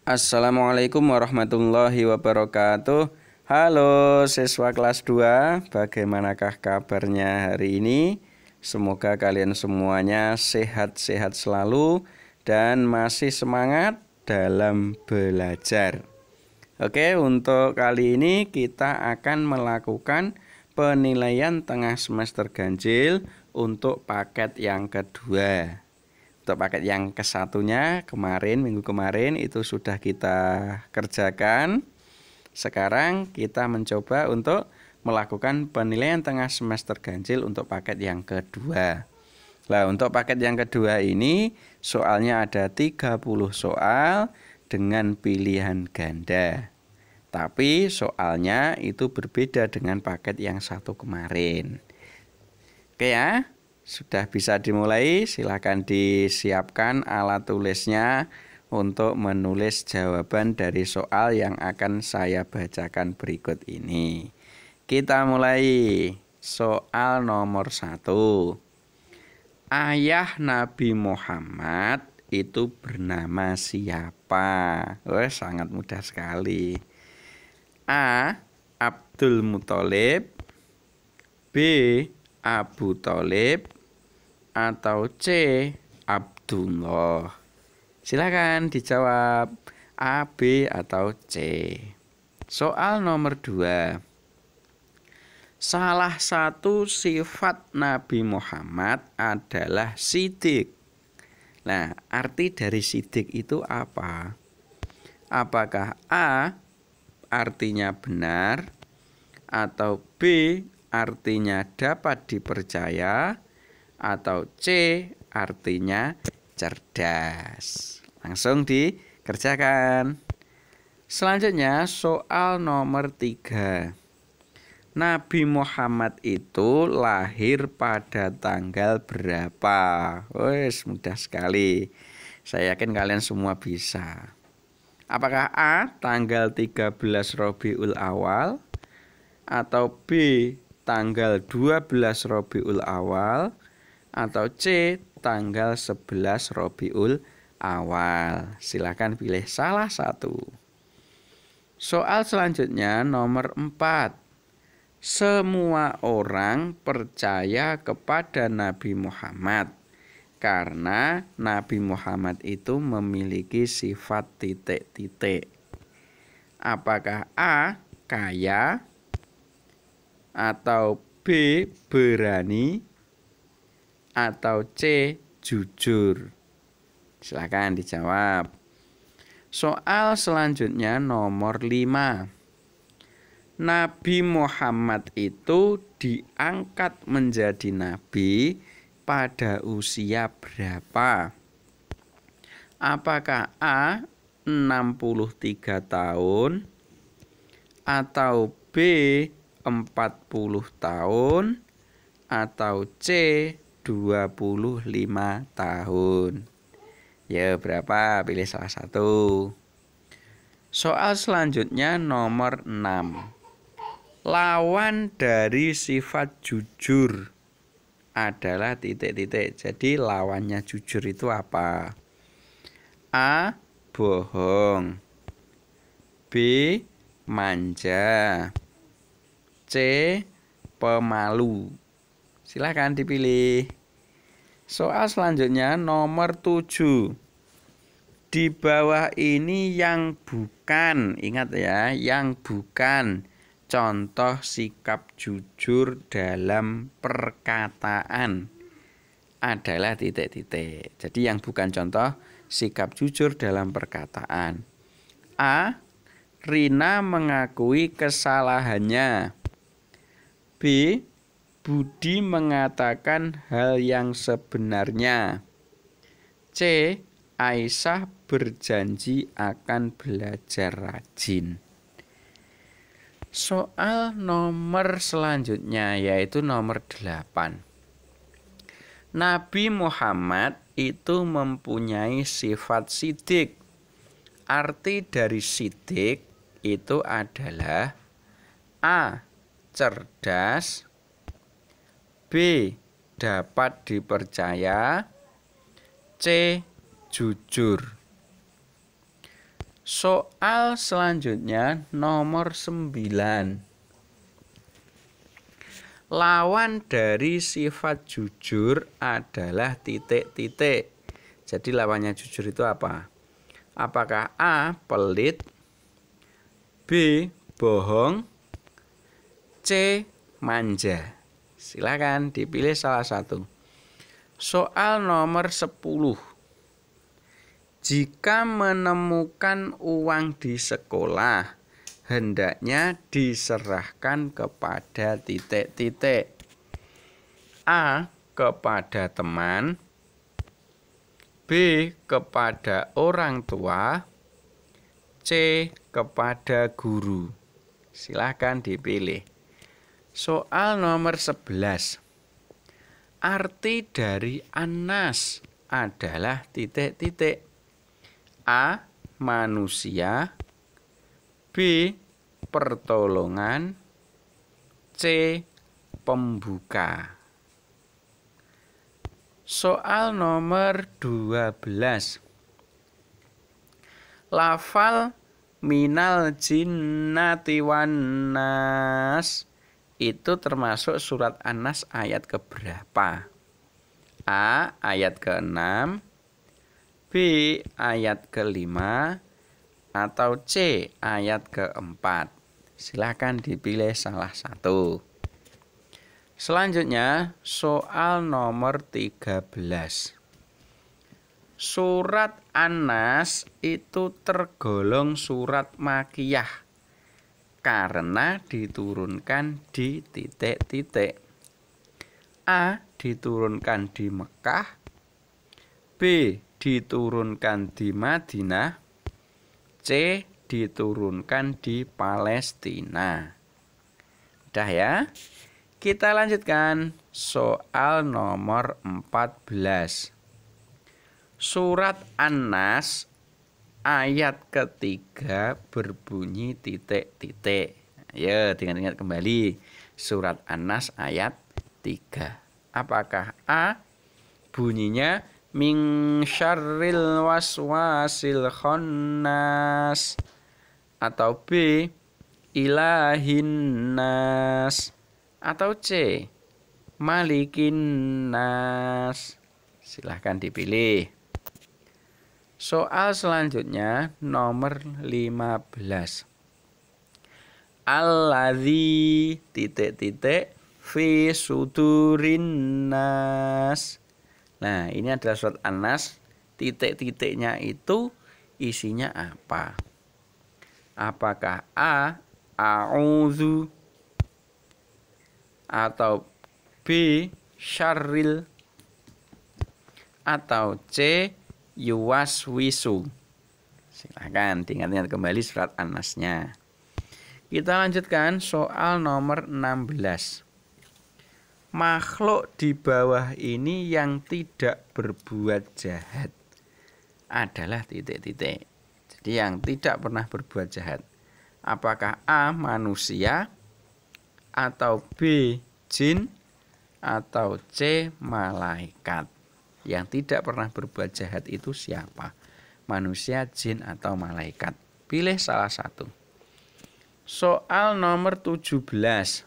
Assalamualaikum warahmatullahi wabarakatuh. Halo siswa kelas 2, bagaimanakah kabarnya hari ini? Semoga kalian semuanya sehat-sehat selalu dan masih semangat dalam belajar. Oke, untuk kali ini kita akan melakukan penilaian tengah semester ganjil untuk paket yang kedua. Untuk paket yang kesatunya minggu kemarin itu sudah kita kerjakan. Sekarang kita mencoba untuk melakukan penilaian tengah semester ganjil untuk paket yang kedua. Nah, untuk paket yang kedua ini soalnya ada 30 soal dengan pilihan ganda. Tapi soalnya itu berbeda dengan paket yang satu kemarin. Oke ya. Sudah bisa dimulai, silakan disiapkan alat tulisnya untuk menulis jawaban dari soal yang akan saya bacakan berikut ini. Kita mulai soal nomor 1. Ayah Nabi Muhammad itu bernama siapa? Sangat mudah sekali. A. Abdul Muthalib, B. Abu Thalib, atau C. Abdullah. Silakan dijawab A, B, atau C. Soal nomor 2. Salah satu sifat Nabi Muhammad adalah sidik. Nah, arti dari sidik itu apa? Apakah A artinya benar, atau B artinya dapat dipercaya, atau C artinya cerdas? Langsung dikerjakan. Selanjutnya soal nomor 3. Nabi Muhammad itu lahir pada tanggal berapa? Mudah sekali. Saya yakin kalian semua bisa. Apakah A tanggal 13 Rabiul Awal, atau B tanggal 12 Rabiul Awal, atau C tanggal 11 Rabiul Awal? Silakan pilih salah satu. Soal selanjutnya nomor 4. Semua orang percaya kepada Nabi Muhammad karena Nabi Muhammad itu memiliki sifat titik-titik. Apakah A kaya, atau B berani, atau C jujur? Silakan dijawab. Soal selanjutnya nomor 5. Nabi Muhammad itu diangkat menjadi nabi pada usia berapa? Apakah A 63 tahun, atau B 40 tahun, atau C 25 tahun? Ya, berapa? Pilih salah satu. Soal selanjutnya nomor 6. Lawan dari sifat jujur adalah titik-titik. Jadi lawannya jujur itu apa? A. Bohong, B. Manja, C. Pemalu. Silakan dipilih. Soal selanjutnya nomor 7. Di bawah ini yang bukan, ingat ya, yang bukan contoh sikap jujur dalam perkataan adalah titik-titik. Jadi yang bukan contoh sikap jujur dalam perkataan. A. Rina mengakui kesalahannya. B. Budi mengatakan hal yang sebenarnya. C. Aisyah berjanji akan belajar rajin. Soal nomor selanjutnya yaitu nomor 8. Nabi Muhammad itu mempunyai sifat sidik. Arti dari sidik itu adalah A. Cerdas, B. Dapat dipercaya, C. Jujur. Soal selanjutnya nomor 9. Lawan dari sifat jujur adalah titik-titik. Jadi lawannya jujur itu apa? Apakah A. pelit, B. bohong, C. manja? Silakan dipilih salah satu. Soal nomor 10. Jika menemukan uang di sekolah, hendaknya diserahkan kepada titik-titik. A. kepada teman, B. kepada orang tua, C. kepada guru. Silakan dipilih. Soal nomor 11. Arti dari Anas adalah titik-titik. A. manusia, B. pertolongan, C. pembuka. Soal nomor 12. Lafal minal jinnati wan nas itu termasuk surat An-Nas ayat keberapa? A. ayat ke-6, B. ayat ke-5, atau C. ayat ke-4. Silakan dipilih salah satu. Selanjutnya soal nomor 13. Surat An-Nas itu tergolong surat makiyah karena diturunkan di titik-titik. A. diturunkan di Mekah, B. diturunkan di Madinah, C. diturunkan di Palestina. Udah ya? Kita lanjutkan soal nomor 14. Surat An-Nas ayat ketiga berbunyi titik-titik. Ayo ingat-ingat kembali. Surat An-Nas ayat 3. Apakah A. bunyinya min syarril waswasil khannas, atau B. ilahin nas, atau C. malikin nas? Silahkan dipilih. Soal selanjutnya nomor 15. Alladzi titik-titik fi sudurin nas. Nah, ini adalah surat An-Nas. Titik-titiknya itu isinya apa? Apakah A. a'udzu, atau B. syarril, atau C. yuwaswisu? Silahkan diingat-ingat kembali surat An-Nasnya. Kita lanjutkan soal nomor 16. Makhluk di bawah ini yang tidak berbuat jahat adalah titik-titik. Jadi yang tidak pernah berbuat jahat. Apakah A. manusia, atau B. jin, atau C. malaikat? Yang tidak pernah berbuat jahat itu siapa? Manusia, jin, atau malaikat? Pilih salah satu. Soal nomor 17.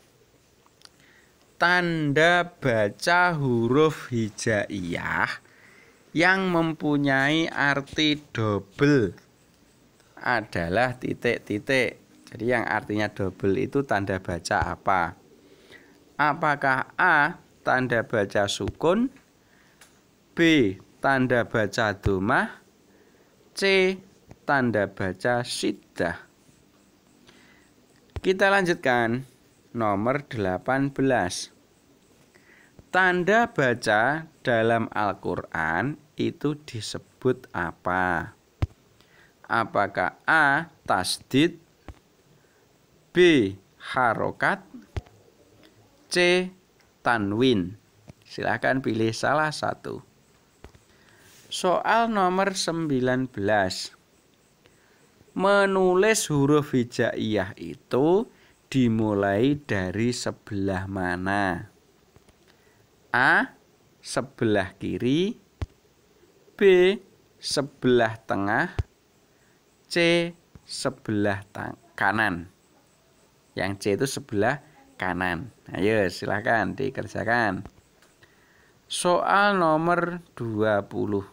Tanda baca huruf hijaiyah yang mempunyai arti double adalah titik-titik. Jadi yang artinya double itu tanda baca apa? Apakah A. tanda baca sukun, B. tanda baca dhammah, C. tanda baca syiddah? Kita lanjutkan nomor 18. Tanda baca dalam Al-Quran itu disebut apa? Apakah A. tasdid, B. harokat, C. tanwin? Silahkan pilih salah satu. Soal nomor 19. Menulis huruf hijaiyah itu dimulai dari sebelah mana? A. sebelah kiri, B. sebelah tengah, C sebelah kanan. Yang C itu sebelah kanan. Ayo silahkan dikerjakan. Soal nomor 20.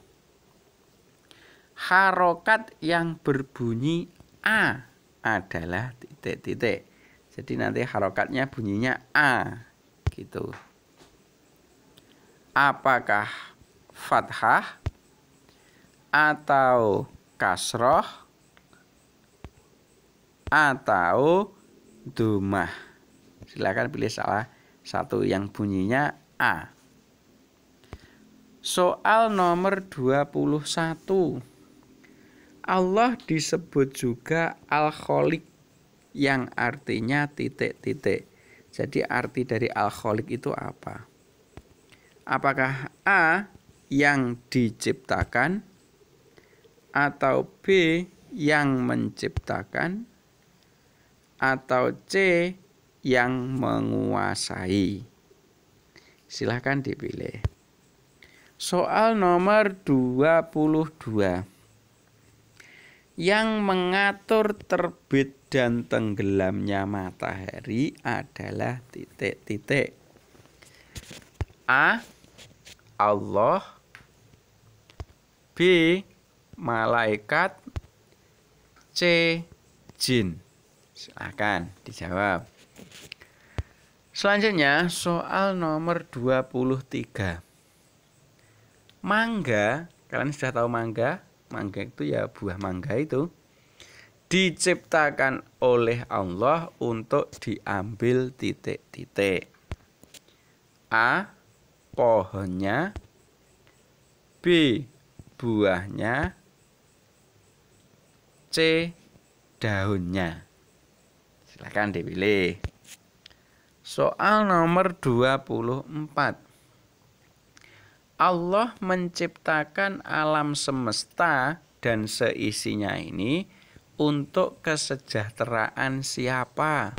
Harokat yang berbunyi A adalah titik-titik. Jadi nanti harokatnya bunyinya A gitu. Apakah fathah atau kasroh atau dhammah? Silakan pilih salah satu yang bunyinya A. Soal nomor 21. Allah disebut juga Al-Khaliq yang artinya titik-titik. Jadi arti dari Al-Khaliq itu apa? Apakah A yang diciptakan atau B yang menciptakan atau C yang menguasai? Silahkan dipilih. Soal nomor 22. Yang mengatur terbit dan tenggelamnya matahari adalah titik-titik. A. Allah. B. Malaikat. C. Jin. Silakan dijawab. Selanjutnya soal nomor 23. Mangga, kalian sudah tahu mangga? Mangga itu ya buah mangga itu diciptakan oleh Allah untuk diambil titik-titik. A. Pohonnya. B. Buahnya. C. Daunnya. Silakan dipilih. Soal nomor 24. Allah menciptakan alam semesta dan seisinya ini untuk kesejahteraan siapa?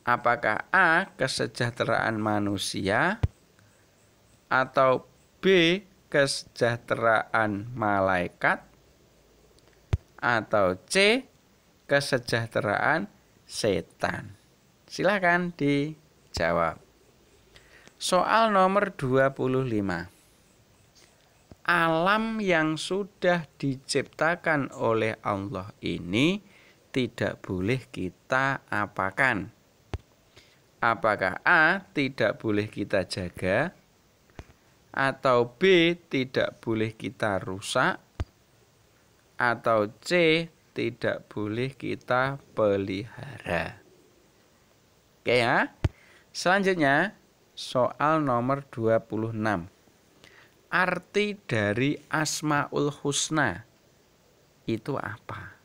Apakah A. Kesejahteraan manusia atau B. Kesejahteraan malaikat atau C. Kesejahteraan setan? Silakan dijawab. Soal nomor 25. Alam yang sudah diciptakan oleh Allah ini tidak boleh kita apakan? Apakah A. Tidak boleh kita jaga atau B. Tidak boleh kita rusak atau C. Tidak boleh kita pelihara? Oke ya. Selanjutnya soal nomor 26. Arti dari Asmaul Husna itu apa?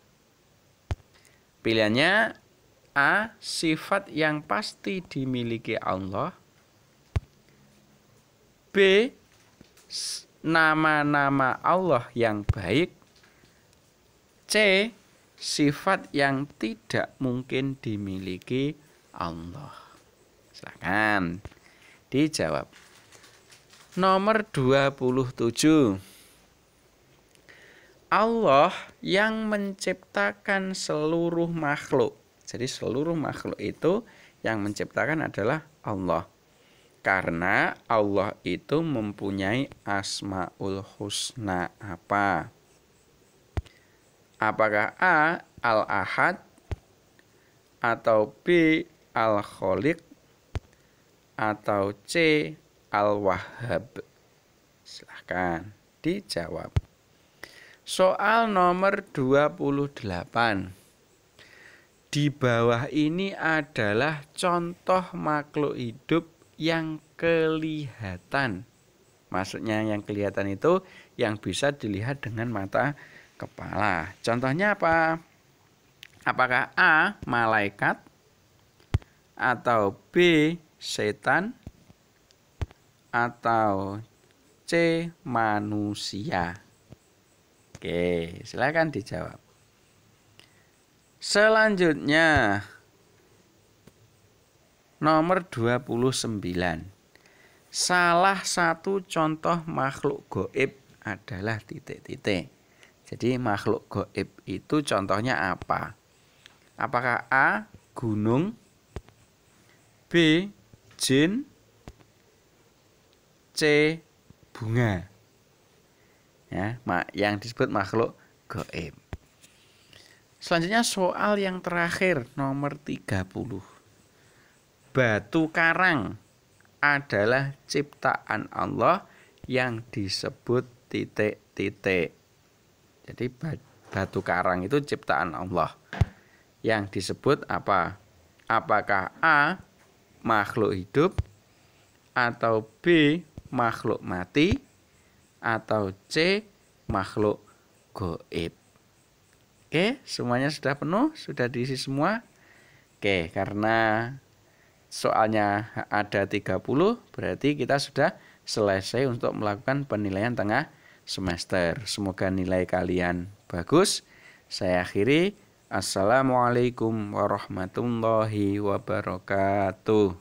Pilihannya A. Sifat yang pasti dimiliki Allah. B. Nama-nama Allah yang baik. C. Sifat yang tidak mungkin dimiliki Allah. Silakan dijawab. Nomor 27. Allah yang menciptakan seluruh makhluk. Jadi seluruh makhluk itu yang menciptakan adalah Allah. Karena Allah itu mempunyai Asmaul Husna apa? Apakah A. Al-Ahad atau B. Al-Khaliq atau C. Al-Wahhab? Silahkan dijawab. Soal nomor 28. Di bawah ini adalah contoh makhluk hidup yang kelihatan. Maksudnya yang kelihatan itu yang bisa dilihat dengan mata kepala. Contohnya apa? Apakah A. Malaikat atau B. Setan atau C. Manusia? Oke, silakan dijawab. Selanjutnya nomor 29. Salah satu contoh makhluk gaib adalah titik-titik. Jadi makhluk gaib itu contohnya apa? Apakah A. gunung, B. jin, C. bunga? Ya, yang disebut makhluk gaib. Selanjutnya soal yang terakhir nomor 30. Batu karang adalah ciptaan Allah yang disebut titik-titik. Jadi batu karang itu ciptaan Allah. Yang disebut apa? Apakah A. makhluk hidup, atau B. makhluk mati, atau C. makhluk gaib? Oke, semuanya sudah penuh, sudah diisi semua. Oke, karena soalnya ada 30, berarti kita sudah selesai untuk melakukan penilaian tengah semester. Semoga nilai kalian bagus. Saya akhiri. Assalamualaikum warahmatullahi wabarakatuh.